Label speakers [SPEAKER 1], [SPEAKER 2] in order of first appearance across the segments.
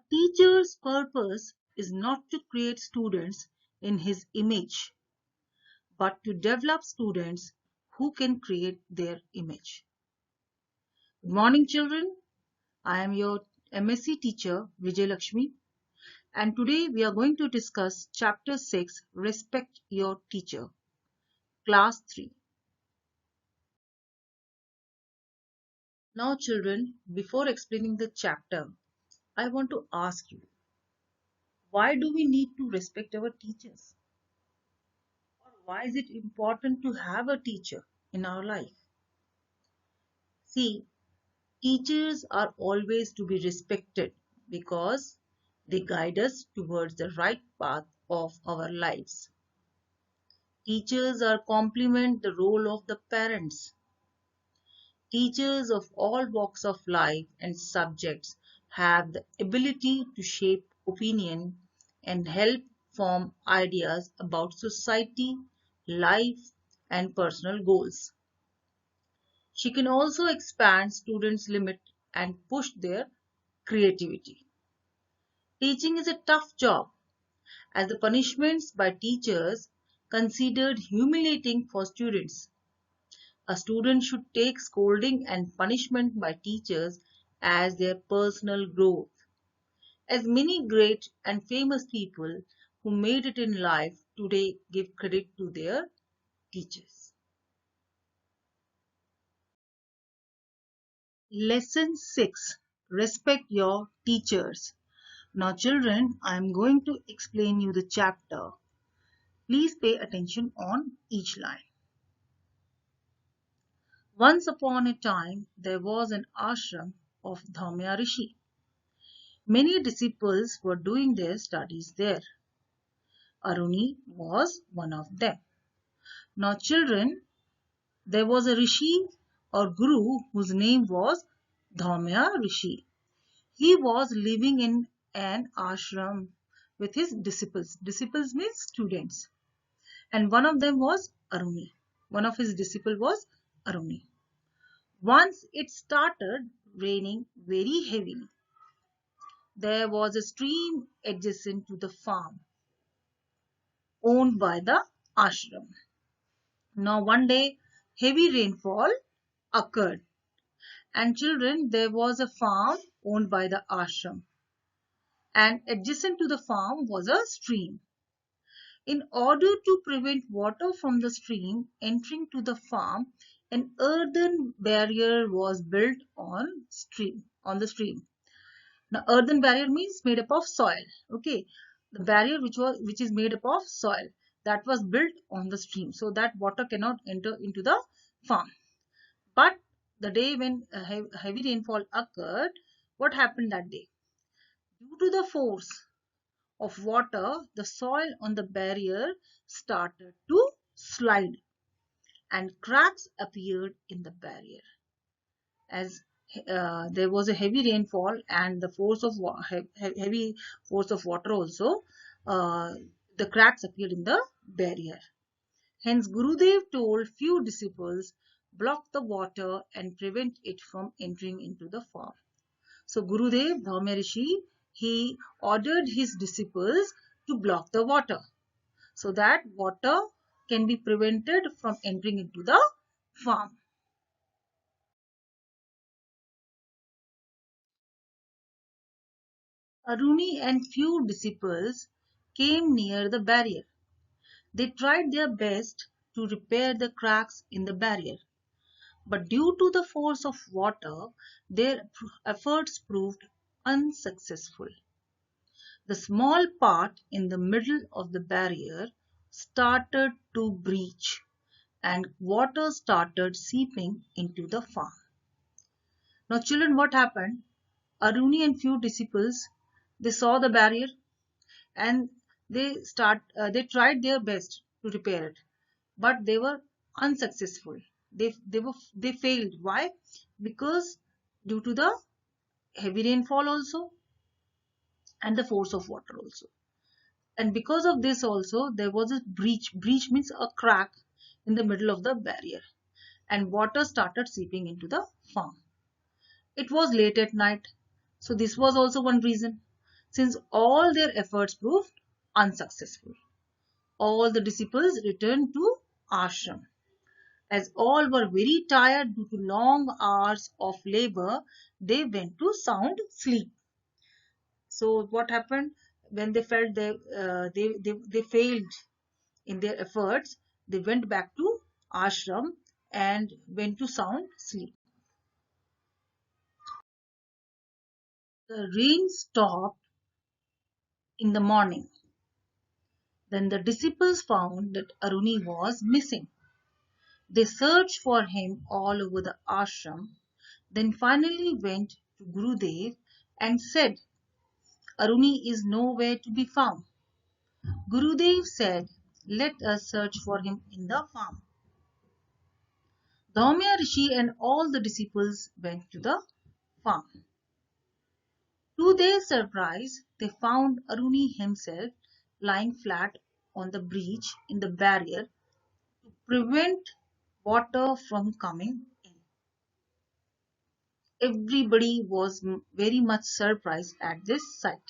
[SPEAKER 1] teacher's purpose is not to create students in his image, but to develop students who can create their image. Good morning, children. I am your MSc teacher, Vijay Lakshmi, and today we are going to discuss Chapter 6, Respect Your Teacher, Class 3. Now, children, before explaining the chapter, I want to ask you, why do we need to respect our teachers? Or why is it important to have a teacher in our life? See, teachers are always to be respected because they guide us towards the right path of our lives. Teachers are complement the role of the parents. Teachers of all walks of life and subjects have the ability to shape opinion and help form ideas about society, life, and personal goals. She can also expand students' limit and push their creativity. Teaching is a tough job as the punishments by teachers considered humiliating for students. A student should take scolding and punishment by teachers as their personal growth. As many great and famous people who made it in life today give credit to their teachers. Lesson 6. Respect your teachers. Now children, I am going to explain you the chapter. Please pay attention on each line. Once upon a time, there was an ashram of Dhamya Rishi. Many disciples were doing their studies there. Aruni was one of them. Now children, there was a Rishi or Guru whose name was Dhamya Rishi. He was living in an ashram with his disciples. Disciples means students. And one of them was Aruni. One of his disciples was Aruni. Once it started raining very heavily. There was a stream adjacent to the farm owned by the ashram. Now one day heavy rainfall occurred, and children, there was a farm owned by the ashram, and adjacent to the farm was a stream. In order to prevent water from the stream entering to the farm, an earthen barrier was built on the stream. Now earthen barrier means made up of soil. Okay, the barrier which is made up of soil, that was built on the stream so that water cannot enter into the farm. But the day when a heavy rainfall occurred, what happened that day? Due to the force of water, the soil on the barrier started to slide and cracks appeared in the barrier. As there was a heavy rainfall and the force of heavy force of water also, the cracks appeared in the barrier. Hence, Gurudev told few disciples, block the water and prevent it from entering into the farm. So, Gurudev, Dhamya Rishi, he ordered his disciples to block the water so that water can be prevented from entering into the farm. Aruni and few disciples came near the barrier. They tried their best to repair the cracks in the barrier, but due to the force of water, their efforts proved unsuccessful. The small part in the middle of the barrier started to breach and water started seeping into the farm. Now children, what happened? Aruni and few disciples, they saw the barrier and they tried their best to repair it, but they were unsuccessful. They failed. Why? Because due to the heavy rainfall also and the force of water also, and because of this also there was a breach. Breach means a crack in the middle of the barrier, and water started seeping into the farm. It was late at night, so this was also one reason. Since all their efforts proved unsuccessful, all the disciples returned to ashram. As all were very tired due to long hours of labor, they went to sound sleep. So what happened when they felt they failed in their efforts? They went back to ashram and went to sound sleep. The rain stopped in the morning. Then the disciples found that Aruni was missing. They searched for him all over the ashram, then finally went to Gurudev and said, Aruni is nowhere to be found. Gurudev said, let us search for him in the farm. Dhaumya Rishi and all the disciples went to the farm. To their surprise, they found Aruni himself lying flat on the breach in the barrier to prevent water from coming in. Everybody was very much surprised at this sight.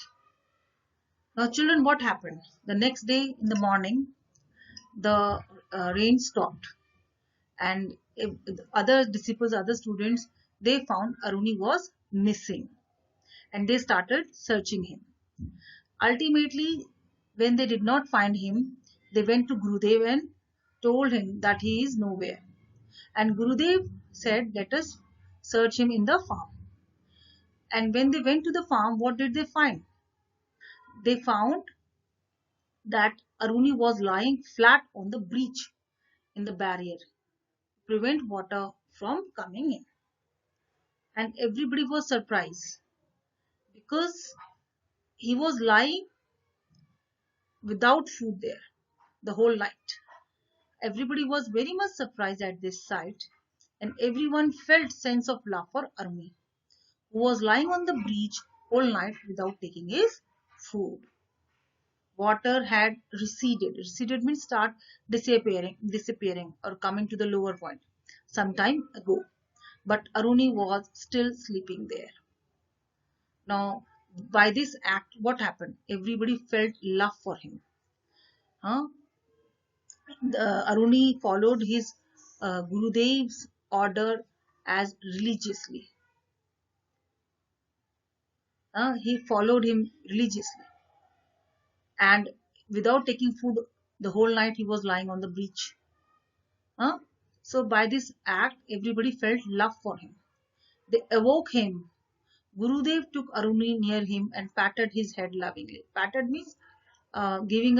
[SPEAKER 1] Now, children, what happened? The next day in the morning, the rain stopped, and other disciples, other students, they found Aruni was missing, and they started searching him. Ultimately, when they did not find him, they went to Gurudev and told him that he is nowhere. And Gurudev said, let us search him in the farm. And when they went to the farm, what did they find? They found that Aruni was lying flat on the breach in the barrier to prevent water from coming in. And everybody was surprised because he was lying without food there the whole night. Everybody was very much surprised at this sight, and everyone felt sense of love for Aruni, who was lying on the breach whole night without taking his food. Water had receded. Receded means start disappearing or coming to the lower point some time ago. But Aruni was still sleeping there. Now, by this act, what happened? Everybody felt love for him. Huh? Aruni followed his Gurudev's order as religiously. He followed him religiously. And without taking food, the whole night he was lying on the breach. So by this act, everybody felt love for him. They awoke him. Gurudev took Aruni near him and patted his head lovingly. Patted means giving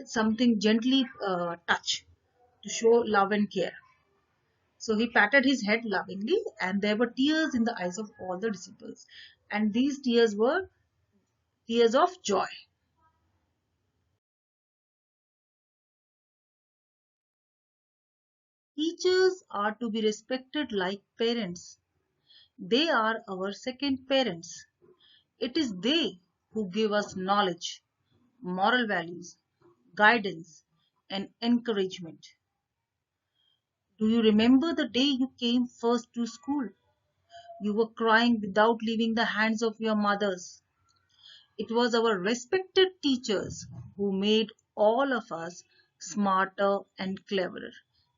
[SPEAKER 1] something gently touch to show love and care. So he patted his head lovingly, and there were tears in the eyes of all the disciples. And these tears were tears of joy. Teachers are to be respected like parents. They are our second parents. It is they who give us knowledge, moral values, guidance, and encouragement. Do you remember the day you came first to school? You were crying without leaving the hands of your mothers. It was our respected teachers who made all of us smarter and cleverer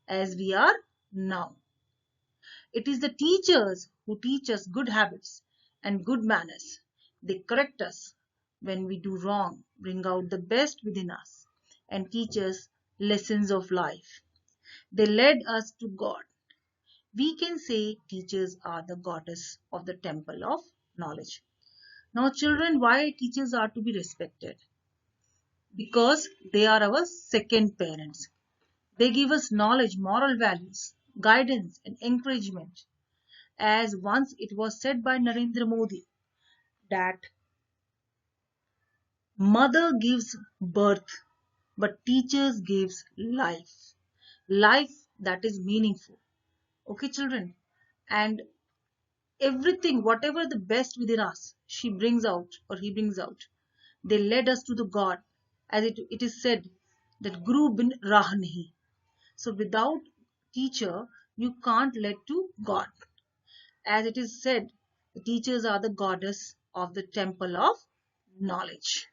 [SPEAKER 1] as we are now. It is the teachers who teach us good habits and good manners. They correct us when we do wrong, bring out the best within us, and teach us lessons of life. They led us to God. We can say teachers are the goddess of the temple of knowledge. Now, children, why teachers are to be respected? Because they are our second parents. They give us knowledge, moral values, guidance, and encouragement. As once it was said by Narendra Modi that mother gives birth, but teachers gives life. Life that is meaningful. Okay, children? And everything, whatever the best within us, she brings out or he brings out. They led us to the God, as it is said that Guru bin Rah nahi. So without teacher, you can't lead to God. As it is said, the teachers are the goddess of the temple of knowledge.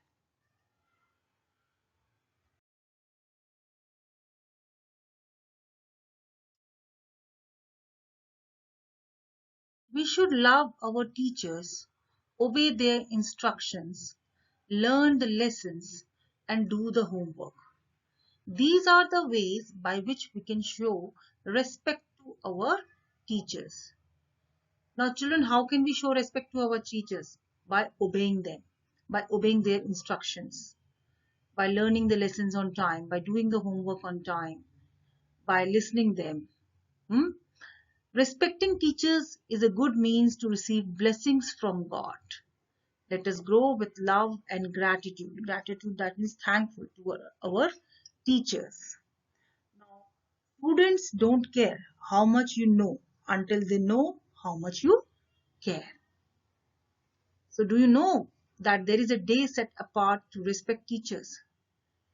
[SPEAKER 1] We should love our teachers, obey their instructions, learn the lessons, and do the homework. These are the ways by which we can show respect to our teachers. Now, children, how can we show respect to our teachers? By obeying them, by obeying their instructions, by learning the lessons on time, by doing the homework on time, by listening them. Hmm? Respecting teachers is a good means to receive blessings from God. Let us grow with love and gratitude. Gratitude, that means thankful to our teachers. Now, students don't care how much you know until they know how much you care. So do you know that there is a day set apart to respect teachers?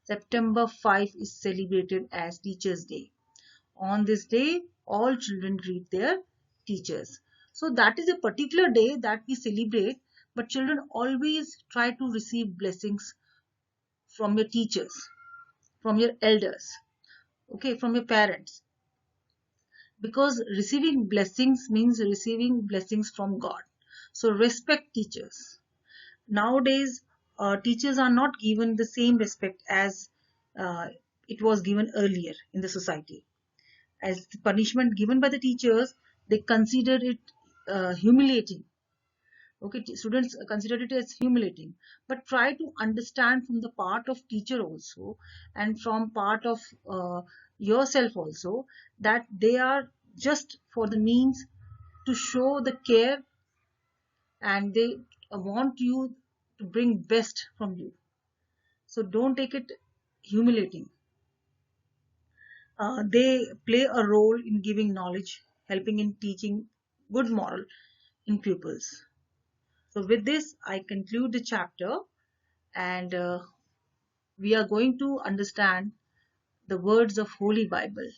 [SPEAKER 1] September 5 is celebrated as Teachers' Day. On this day, all children greet their teachers. So that is a particular day that we celebrate, but children always try to receive blessings from your teachers, from your elders, okay, from your parents. Because receiving blessings means receiving blessings from God. So respect teachers. Nowadays, teachers are not given the same respect as it was given earlier in the society. As the punishment given by the teachers, they consider it humiliating. Okay, students consider it as humiliating, but try to understand from the part of teacher also, and from part of yourself also, that they are just for the means to show the care, and they want you to bring best from you. So don't take it humiliating. They play a role in giving knowledge, helping in teaching good moral in pupils. So with this, I conclude the chapter, and we are going to understand the words of Holy Bible.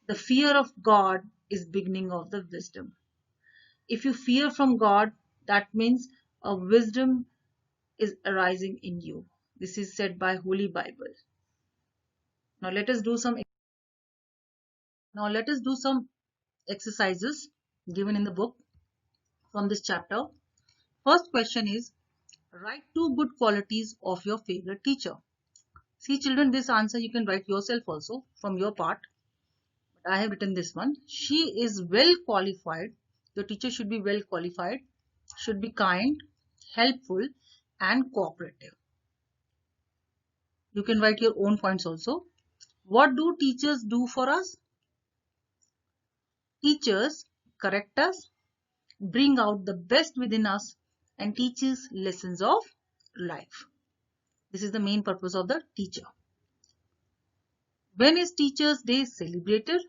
[SPEAKER 1] The fear of God is beginning of the wisdom. If you fear from God, that means a wisdom is arising in you. This is said by Holy Bible. Now let us do some exercises given in the book from this chapter. First question is, write 2 good qualities of your favorite teacher. See children, this answer you can write yourself also from your part. But I have written this one. She is well qualified. Your teacher should be well qualified, should be kind, helpful, and cooperative. You can write your own points also. What do teachers do for us? Teachers correct us, bring out the best within us, and teach us lessons of life. This is the main purpose of the teacher. When is Teachers' Day celebrated?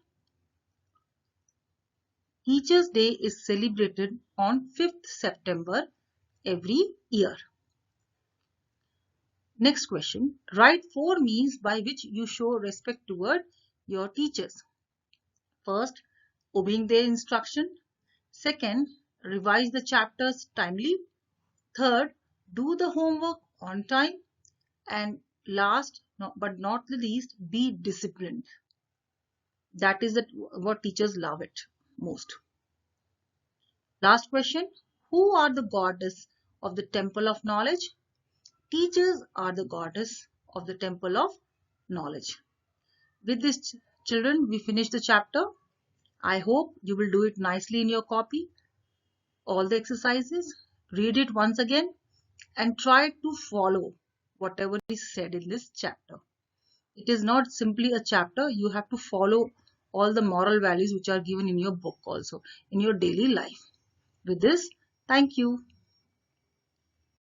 [SPEAKER 1] Teachers' Day is celebrated on 5th September every year. Next question. Write 4 means by which you show respect toward your teachers. First, obeying their instruction. Second, revise the chapters timely. Third, do the homework on time. And last but not the least, be disciplined. That is what teachers love it most. Last question. Who are the goddess of the temple of knowledge? Teachers are the goddess of the temple of knowledge. With this, children, we finish the chapter. I hope you will do it nicely in your copy. All the exercises, read it once again, and try to follow whatever is said in this chapter. It is not simply a chapter. You have to follow all the moral values which are given in your book also, in your daily life. With this, thank you.